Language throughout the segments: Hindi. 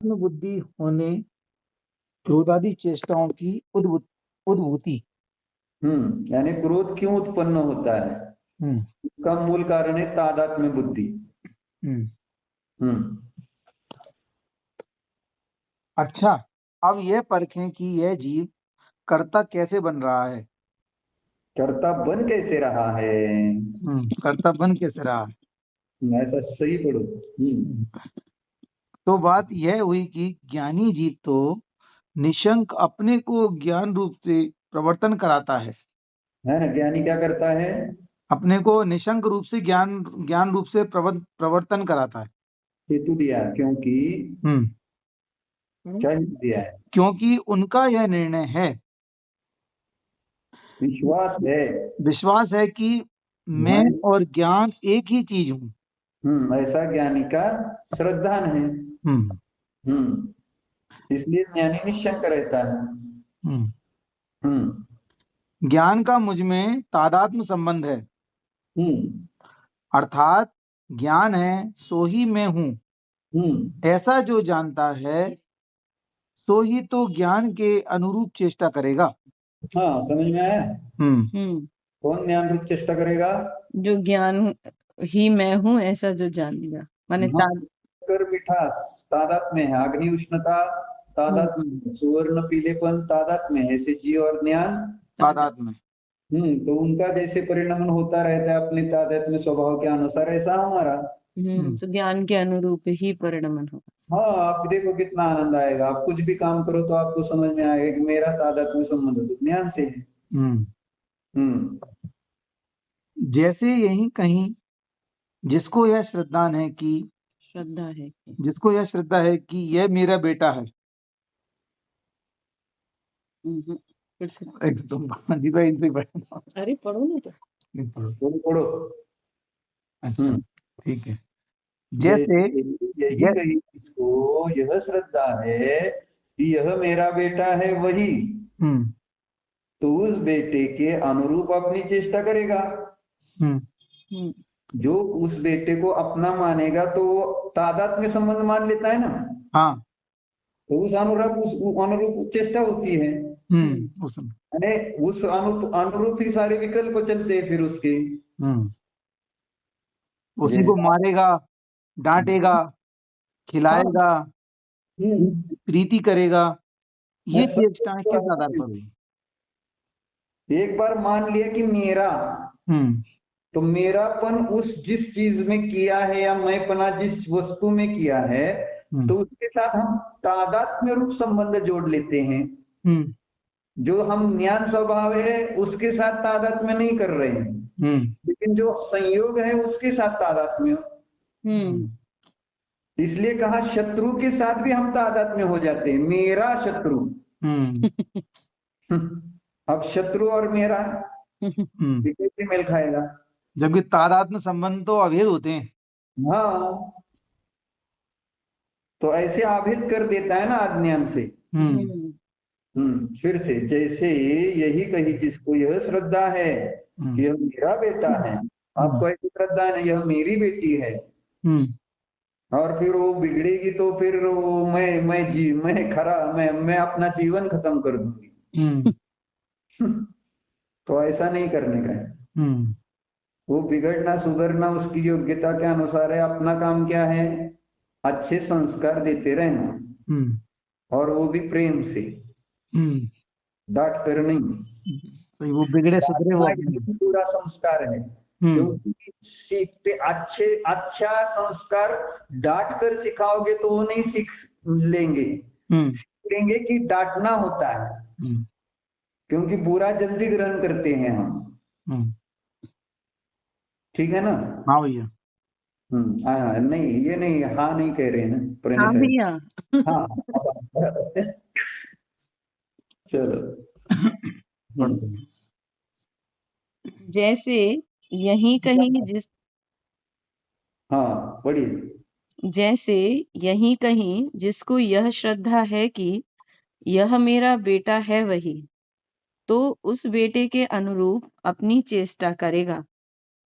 तादात्म्य बुद्धि होने क्रोधादि चेष्टाओं की उद्भूति। यानी क्रोध क्यों उत्पन्न होता है, हम्म इसका मूल कारण है तादात्म्य बुद्धि। हम्म हम्म अच्छा, अब यह परखें कि यह जीव कर्ता कैसे बन रहा है। कर्ता बन कैसे रहा है, कर्ता बन कैसे रहा है। ऐसा सही पढ़ो। तो बात यह हुई कि ज्ञानी जीव तो निशंक अपने को ज्ञान रूप से प्रवर्तन कराता है ना, ज्ञानी क्या करता है, अपने को निशंक रूप से ज्ञान ज्ञान रूप से प्रवर्तन कराता है। हेतु दिया, क्योंकि क्या हेतु दिया है, क्योंकि उनका यह निर्णय है, विश्वास है कि मैं और ज्ञान एक ही चीज हूँ। ऐसा ज्ञानी का श्रद्धान है। इसलिए ज्ञानी निशंक रहता है। ज्ञान का मुझ में तादात्म्य संबंध है, अर्थात ज्ञान है सो ही मैं हूँ, ऐसा जो जानता है सो ही तो ज्ञान के अनुरूप चेष्टा करेगा। हाँ, समझ में आया। कौन ज्ञान रूप चेष्टा करेगा, जो ज्ञान ही मैं हूँ ऐसा जो जानेगा, माने कर मिठास तादात्म्य है, अग्नि उष्णता तादात्म्य है, सुवर्ण पीलेपन तादात्म्य है, ऐसे जीव और ज्ञान तादात्म्य। तो उनका जैसे परिणमन होता रहता है अपने तादात्म्य स्वभाव के अनुसार, ऐसा हमारा। तो ज्ञान के अनुरूप ही परिणमन हो। हाँ, आप देखो कितना आनंद आएगा, आप कुछ भी काम करो तो आपको समझ में आएगा कि मेरा तादात्म्य संबंध तो ज्ञान से है। जैसे यही कहीं जिसको यह श्रद्धा है कि यह मेरा बेटा है। फिर से इनसे अरे पढ़ो ना तो। पढ़ो। अच्छा, ठीक है। जैसे यही कही इसको यह श्रद्धा है कि यह मेरा बेटा है वही, तो उस बेटे के अनुरूप अपनी चेष्टा करेगा। जो उस बेटे को अपना मानेगा तो वो तादात्म्य संबंध मान लेता है ना। हाँ, तो उस अनुरूप चेष्टा होती है। उस अनुरूप ही सारे विकल्प चलते हैं फिर उसके। उसी को मारेगा, डांटेगा, खिलाएगा, प्रीति करेगा, ये चेष्टाएं किस आधार पर हुई। एक बार मान लिया कि मेरा, तो मेरापन उस जिस चीज में किया है या मैंपना जिस वस्तु में किया है, तो उसके साथ हम तादात्म्य रूप संबंध जोड़ लेते हैं। जो हम ज्ञान स्वभाव है उसके साथ तादात्म्य नहीं कर रहे हैं, लेकिन जो संयोग है उसके साथ तादात्म्य। इसलिए कहा शत्रु के साथ भी हम तादात्म्य हो जाते हैं, मेरा शत्रु। अब शत्रु और मेरा कैसे मेल खाएगा, जबकि तादात्म्य संबंध तो अभेद होते हैं। हाँ, तो ऐसे अभेद कर देता है ना अज्ञान से। फिर से जैसे यही कही जिसको यह श्रद्धा है कि यह मेरा बेटा है, आपको ऐसी श्रद्धा है ना यह मेरी बेटी है, और फिर वो बिगड़ेगी तो फिर वो मैं अपना जीवन खत्म कर दूंगी। तो ऐसा नहीं करने का है। वो बिगड़ना सुधरना उसकी योग्यता के अनुसार है। अपना काम क्या है, अच्छे संस्कार देते रहना, और वो भी प्रेम से, डांट कर नहीं। वो बिगड़े सुधरे वो पूरा संस्कार है, क्योंकि सीखते अच्छा संस्कार डांट कर सिखाओगे तो वो नहीं सीख लेंगे, सीख लेंगे कि डांटना होता है, क्योंकि बुरा जल्दी ग्रहण करते हैं हम। ठीक है ना। हाँ भैया। नहीं, ये नहीं, हाँ नहीं कह रहे हैं ना। हाँ भैया। हाँ, चलो। जैसे यही कहीं हाँ, पढ़िए। जैसे यही कहीं जिसको यह श्रद्धा है कि यह मेरा बेटा है वही, तो उस बेटे के अनुरूप अपनी चेष्टा करेगा,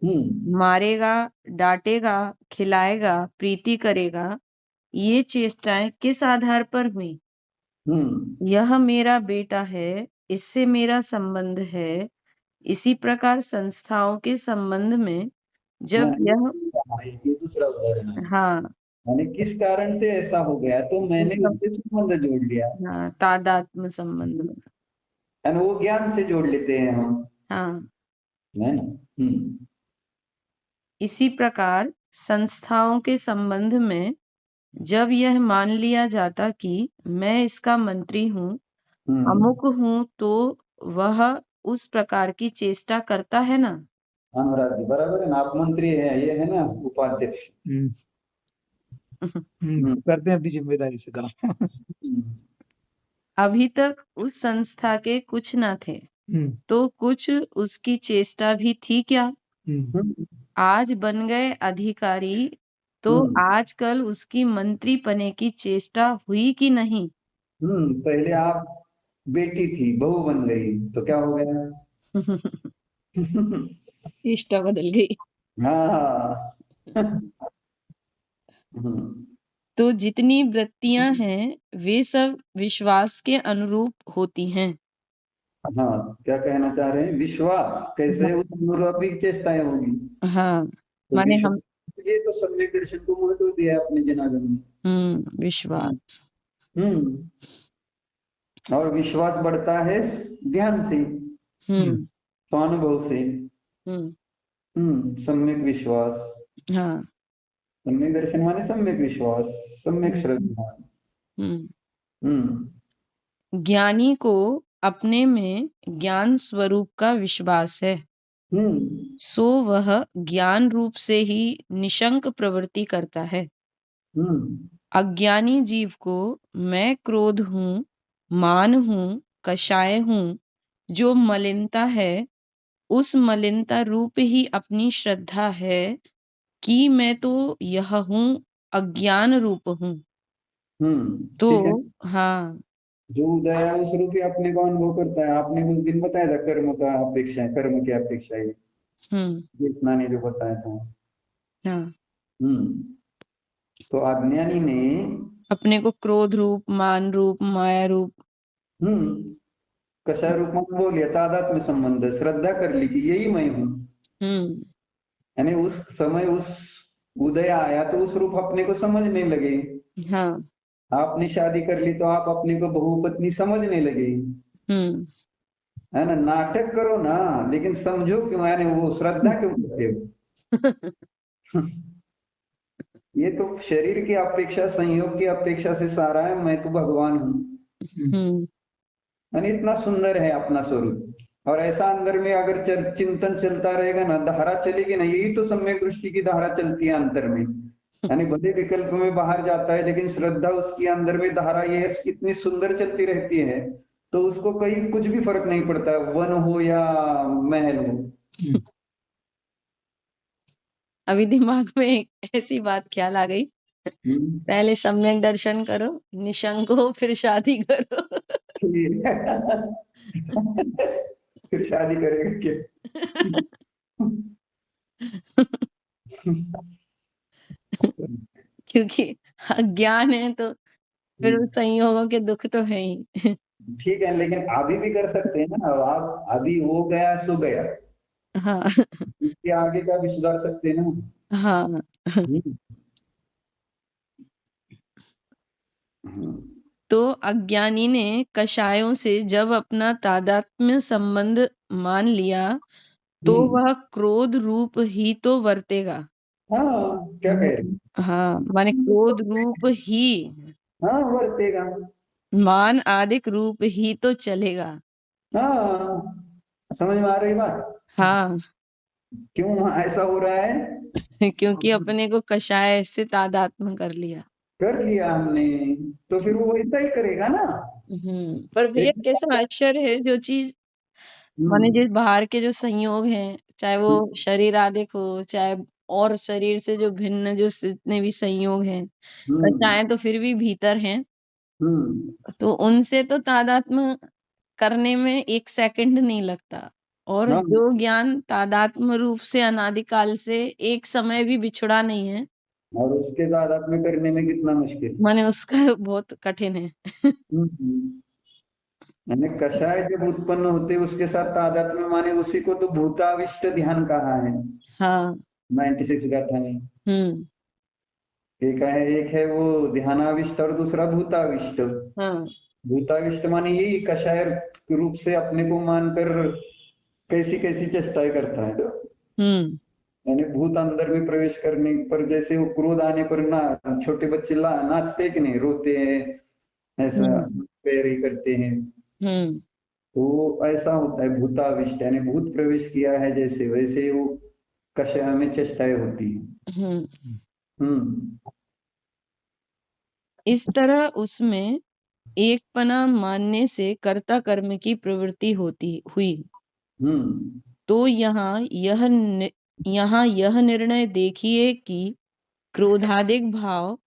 मारेगा, डांटेगा, खिलाएगा, प्रीति करेगा, ये चेष्टाएं किस आधार पर हुई? यह मेरा बेटा है, इससे मेरा संबंध है। इसी प्रकार संस्थाओं के संबंध में जब यह ये दूसरा उदाहरण है। हाँ यानी किस कारण से ऐसा हो गया, तो मैंने उससे संबंध जोड़ लिया। हाँ तादात्म्य संबंध में। यानी वो ज्ञान से जोड़ लेते हैं हम, हाँ है ना। इसी प्रकार संस्थाओं के संबंध में जब यह मान लिया जाता कि मैं इसका मंत्री हूँ, अमुक हूँ, तो वह उस प्रकार की चेष्टा करता है ना। अनुराग जी बराबर है ना, आप मंत्री है, ये है ना उपाध्यक्ष। करते हैं अपनी जिम्मेदारी से काम। अभी तक उस संस्था के कुछ ना थे, तो कुछ उसकी चेष्टा भी थी क्या? आज बन गए अधिकारी, तो आजकल उसकी मंत्री पने की चेष्टा हुई कि नहीं? पहले आप बेटी थी, बहू बन गई, तो क्या हो गया? चेष्टा बदल गई। हाँ। तो जितनी वृत्तियां हैं वे सब विश्वास के अनुरूप होती हैं। हाँ, क्या कहना चाह रहे हैं? विश्वास कैसे उस अनुरूपिक चेष्टाएं होगी? हाँ तो माने हम ये तो सम्यक दर्शन को महत्व दिया है अपने जनार्दन में। विश्वास। और विश्वास बढ़ता है ध्यान से, स्वानुभव से। सम्यक विश्वास, हाँ सम्यक दर्शन माने सम्यक विश्वास, सम्यक श्रद्धा। ज्ञानी को अपने में ज्ञान स्वरूप का विश्वास है, सो वह ज्ञान रूप से ही निशंक प्रवृत्ति करता है। अज्ञानी जीव को मैं क्रोध हूँ, मान हूँ, कषाय हूँ, जो मलिनता है, उस मलिनता रूप ही अपनी श्रद्धा है कि मैं तो यह हूँ, अज्ञान रूप हूँ। तो हाँ, जो उदय उस रूप ही अपने को अनुभव करता है। आपने उस दिन बताया था कर्म का अपेक्षा, कर्म की अपेक्षा है, जितना ने जो बताया था। हाँ तो अज्ञानी ने अपने को क्रोध रूप, मान रूप, माया रूप, कषाय रूप में बोल लिया, तादात्म्य संबंध, श्रद्धा कर ली कि यही मैं हूँ। यानी उस समय उस उदय आया तो उस रूप अपने को समझने लगे। हाँ आपने शादी कर ली तो आप अपने को बहू पत्नी समझने लगे, है ना। नाटक करो ना, लेकिन समझो क्यों, यानी वो श्रद्धा क्यों करते हो? ये तो शरीर की अपेक्षा, संयोग की अपेक्षा से सारा है, मैं तो भगवान हूँ। यानी इतना सुंदर है अपना स्वरूप। और ऐसा अंदर में अगर चिंतन चलता रहेगा ना, धारा चलेगी ना, यही तो सम्यक दृष्टि की धारा चलती है अंतर में। यानी भले विकल्प में बाहर जाता है, लेकिन श्रद्धा उसकी अंदर में धारा ये इतनी सुंदर चलती रहती है, तो उसको कहीं कुछ भी फर्क नहीं पड़ता, वन हो या महल हो। अभी दिमाग में एक ऐसी बात ख्याल आ गई, पहले सम्यक दर्शन करो, निशंक हो, फिर शादी करो। फिर शादी करेगा क्या? क्योंकि अज्ञान है तो फिर संयोगों के दुख तो है ही। ठीक है, लेकिन अभी भी कर सकते हैं ना, आप अभी हो गया सो गया, हाँ इसके आगे का भी सुधार सकते हैं ना। हाँ तो अज्ञानी ने कषायों से जब अपना तादात्म्य संबंध मान लिया, तो वह क्रोध रूप ही तो वर्तेगा। हाँ, क्या कह रहे? हाँ माने क्रोध रूप ही, हाँ, वर्तेगा। मान आदिक रूप ही तो चलेगा। हाँ, समझ में आ रही बात? हाँ क्यों ऐसा हो रहा है? क्योंकि अपने को कषाय से तादात्म्य कर लिया। कर लिया हमने, तो फिर वो वैसा ही करेगा ना। पर भैया कैसा आश्चर्य है, जो चीज माने जो बाहर के जो संयोग हैं, चाहे वो शरीर आदिक हो, चाहे और शरीर से जो भिन्न जो जितने भी संयोग हैं, चाहे तो फिर भी भीतर हैं, तो उनसे तो तादात्म्य करने में 1 सेकंड नहीं लगता। और जो ज्ञान तादात्म्य रूप से अनादिकाल से एक समय भी बिछड़ा नहीं है, और उसके तादाद में करने में कितना मुश्किल। माने उसका बहुत कठिन है। मैंने कषाय जब उत्पन्न होते उसके साथ तादाद में, माने उसी को तो भूताविष्ट ध्यान कहा है हाँ 96 गाथा में। एक है वो ध्यानाविष्ट और दूसरा भूताविष्ट। हाँ भूताविष्ट माने यही कषाय रूप से अपने को मानकर कैसी कैसी चेष्टाएं करता है। यानी भूत अंदर में प्रवेश करने पर, जैसे वो क्रोध आने पर ना छोटे बच्चे नाचते कि नहीं, रोते हैं, ऐसा पैर ही करते हैं, तो ऐसा होता है भूताविष्ट, यानी भूत प्रवेश किया है जैसे, वैसे वो कषाय में चेष्टाएं होती है। इस तरह उसमें एक पना मानने से कर्ता कर्म की प्रवृत्ति हुई। तो यहाँ यह निर्णय देखिए कि क्रोधादिक भाव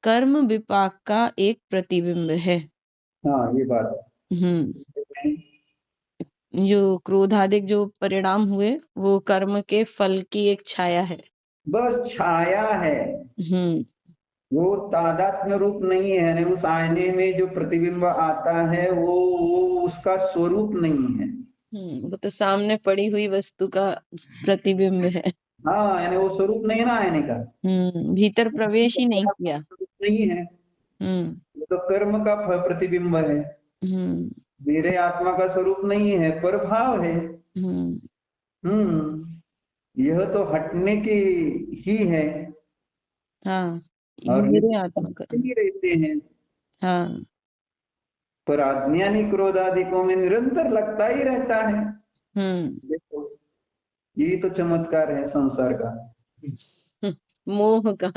कर्म विपाक का एक प्रतिबिंब है। हाँ ये बात। जो क्रोधादिक जो परिणाम हुए वो कर्म के फल की एक छाया है, बस छाया है, वो तादात्म्य रूप नहीं है। यानी उस आईने में जो प्रतिबिंब आता है वो उसका स्वरूप नहीं है। वो तो सामने पड़ी हुई वस्तु का प्रतिबिंब है। हाँ, यानी वो स्वरूप नहीं है ना आईने का। भीतर प्रवेश ही नहीं किया। नहीं है, तो कर्म का प्रतिबिंब है। मेरे आत्मा का स्वरूप नहीं है, पर भाव है। यह तो हटने की ही है। हाँ, और मेरे आत्मा का ही रहते हैं। हाँ, पर अज्ञानी क्रोधादिकों में निरंतर लगता ही रहता है। देखो, यही तो चमत्कार है संसार का, मोह का।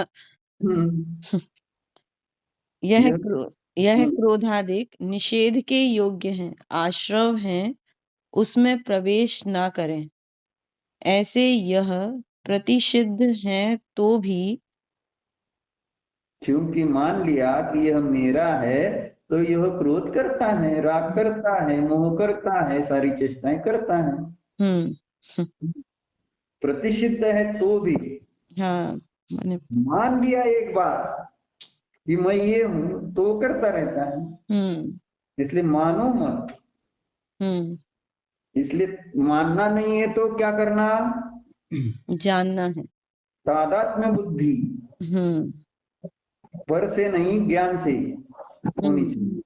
यह क्रोधादिक निषेध के योग्य हैं, आश्रव हैं, उसमें प्रवेश ना करें। ऐसे यह प्रतिषिद्ध हैं तो भी, क्योंकि मान लिया कि यह मेरा है, तो यह क्रोध करता है, राग करता है, मोह करता है, सारी चेष्टाएं करता है। प्रतिषिद्ध है तो भी, हाँ, मान लिया एक बार कि मैं ये हूं, तो करता रहता है। इसलिए मानो मत। इसलिए मानना नहीं है तो क्या करना, जानना है। तादात्म्य बुद्धि पर से नहीं, ज्ञान से होनी चाहिए।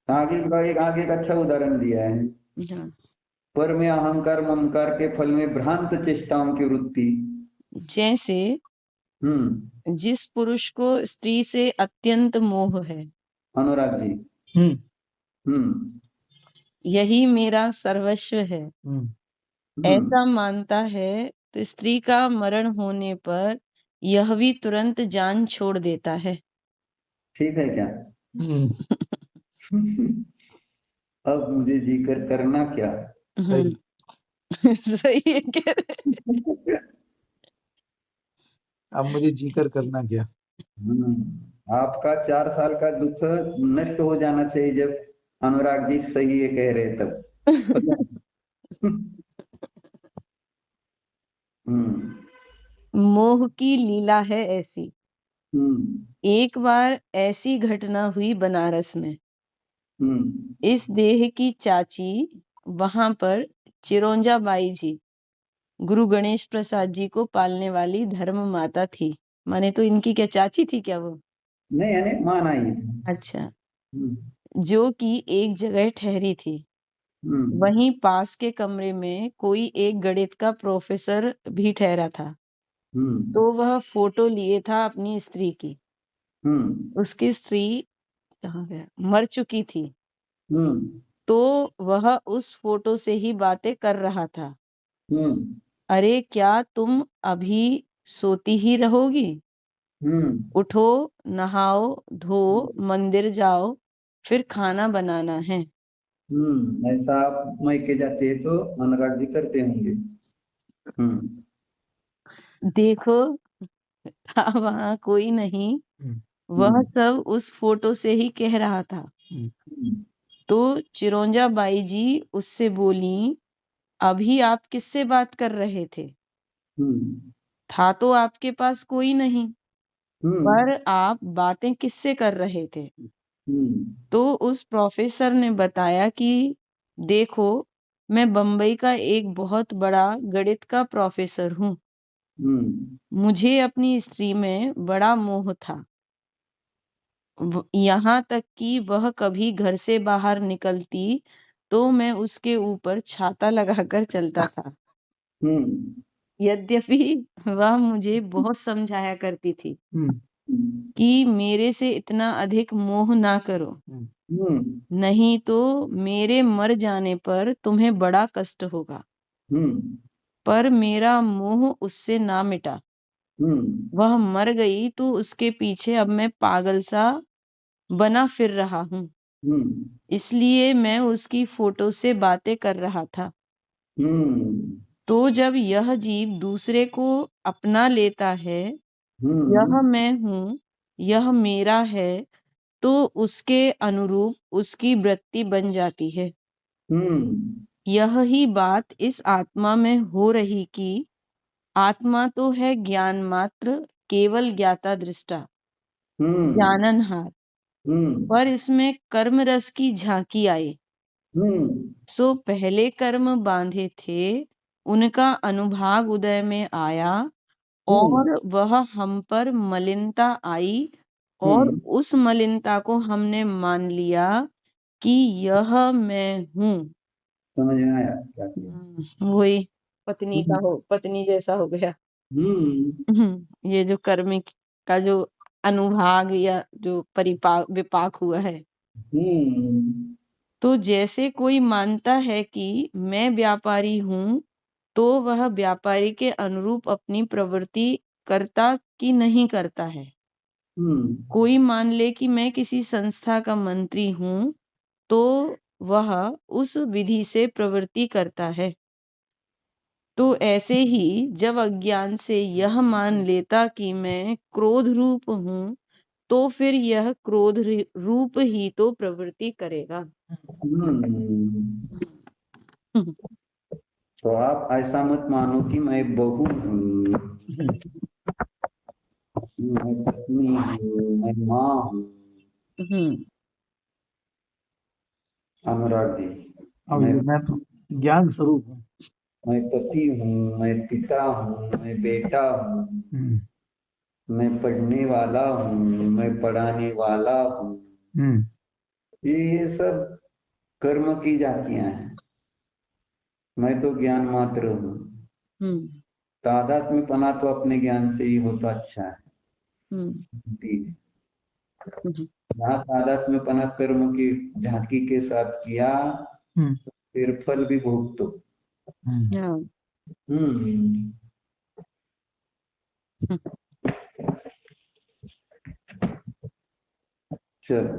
आगे का अच्छा उदाहरण दिया है। पर में अहंकार ममकार के फल में भ्रांत चेष्टाओं की वृत्ति। जैसे जिस पुरुष को स्त्री से अत्यंत मोह है, अनुराग जी, यही मेरा सर्वस्व है, ऐसा मानता है, तो स्त्री का मरण होने पर यह भी तुरंत जान छोड़ देता है। ठीक है क्या? अब मुझे जीकर करना क्या? सही सही है, कह रहे। अब मुझे जीकर करना क्या? आपका 4 साल का दुख नष्ट हो जाना चाहिए जब अनुराग जी सही है कह रहे तब। मोह की लीला है ऐसी। एक बार ऐसी घटना हुई बनारस में। इस देह की चाची वहां पर चिरौंजा बाई जी, गुरु गणेश प्रसाद जी को पालने वाली धर्म माता थी। माने तो इनकी क्या चाची थी क्या वो? नहीं, यानी मान आई। अच्छा, जो कि एक जगह ठहरी थी। वहीं पास के कमरे में कोई एक गणित का प्रोफेसर भी ठहरा था। तो वह फोटो लिए था अपनी स्त्री की। उसकी स्त्री कहाँ गया, मर चुकी थी। तो वह उस फोटो से ही बातें कर रहा था। अरे क्या तुम अभी सोती ही रहोगी? उठो, नहाओ, धो, मंदिर जाओ, फिर खाना बनाना है। ऐसा आप मायके जाते हैं तो अनुराग जी करते होंगे। देखो, था वहां कोई नहीं, वह सब उस फोटो से ही कह रहा था। तो चिरौंजा बाई जी उससे बोली, अभी आप किससे बात कर रहे थे? था तो आपके पास कोई नहीं, पर आप बातें किससे कर रहे थे? तो उस प्रोफेसर ने बताया कि देखो, मैं बम्बई का एक बहुत बड़ा गणित का प्रोफेसर हूँ। मुझे अपनी स्त्री में बड़ा मोह था, यहाँ तक कि वह कभी घर से बाहर निकलती तो मैं उसके ऊपर छाता लगाकर चलता था। यद्यपि वह मुझे बहुत समझाया करती थी कि मेरे से इतना अधिक मोह ना करो, नहीं तो मेरे मर जाने पर तुम्हें बड़ा कष्ट होगा। पर मेरा मोह उससे ना मिटा। वह मर गई तो उसके पीछे अब मैं पागल सा बना फिर रहा हूँ, इसलिए मैं उसकी फोटो से बातें कर रहा था। तो जब यह जीव दूसरे को अपना लेता है, यह मैं हूँ, यह मेरा है, तो उसके अनुरूप उसकी वृत्ति बन जाती है। यह ही बात इस आत्मा में हो रही कि आत्मा तो है ज्ञान मात्र, केवल ज्ञाता दृष्टा, जाननहार, पर इसमें कर्म रस की झांकी आई। सो पहले कर्म बांधे थे, उनका अनुभाग उदय में आया, और वह हम पर मलिनता आई, और उस मलिनता को हमने मान लिया कि यह मैं हूँ। समझ में आया क्या किया? वही पत्नी जैसा हो गया। ये जो कर्मिक का जो अनुभाग या जो विपाक हुआ है। तो जैसे कोई मानता है कि मैं व्यापारी हूँ, तो वह व्यापारी के अनुरूप अपनी प्रवृत्ति करता कि नहीं करता है। कोई मान ले कि मैं किसी संस्था का मंत्री हूँ, तो वह उस विधि से प्रवृत्ति करता है। तो ऐसे ही जब अज्ञान से यह मान लेता कि मैं क्रोध रूप हूँ, तो फिर यह क्रोध रूप ही तो प्रवृत्ति करेगा। तो आप ऐसा मत मानो कि मैं बहू हूँ, मैं पत्नी हूँ, मैं माँ हूँ। अनुराग जी, मैं तो ज्ञान स्वरूप हूँ। मैं पति हूँ, मैं पिता हूँ, मैं बेटा हूँ, मैं पढ़ने वाला हूँ, मैं पढ़ाने वाला हूँ। ये सब कर्म की जातियां हैं। मैं तो ज्ञान मात्र हूँ। तादात्म्यपना तो अपने ज्ञान से ही हो तो अच्छा है। यहाँ तादात्म्यपना कर्म की झांकी के साथ किया, फिर फल भी भोगतो। चलो।